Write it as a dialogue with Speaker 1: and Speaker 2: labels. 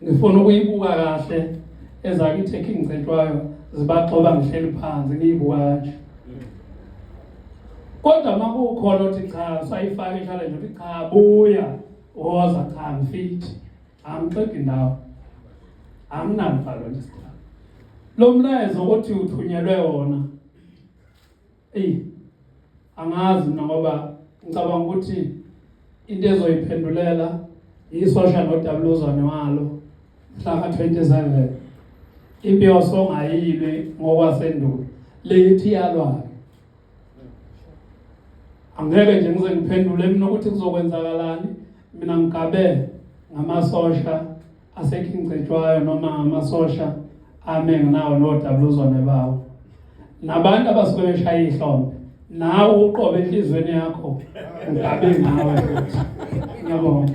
Speaker 1: ngifuna ukuyibuka kahle ezakithi ekhingcetshwayo zibaxoba ngihleli phansi ngiyibuka kanje. Kodwa makukhona uthi cha sayifaka i-challenge uthi cha buya woza cha ngifit angiqedi ndawo anginamfalo ngisitha lo mlayezo ukuthi uthunyelwe wona angazi mina ngoba ngicabanga ukuthi into ezoyiphendulela i-social nodabuluzwane walo mhla ka-27 impilo songayilwe ngokwasendulo lethi yalwayo. Angeke nje ngize ngiphendule mina ukuthi kuzokwenzakalani, mina ngigabe ngamasosha asekhingcetshwayo noma ngamasosha ame nginawo nodabuluzwane bawo. Nabantu abasuke beshaya ihlombe nawe uqobe enhlizweni yakho ugabe ngawe futhi. Ngiyabonga.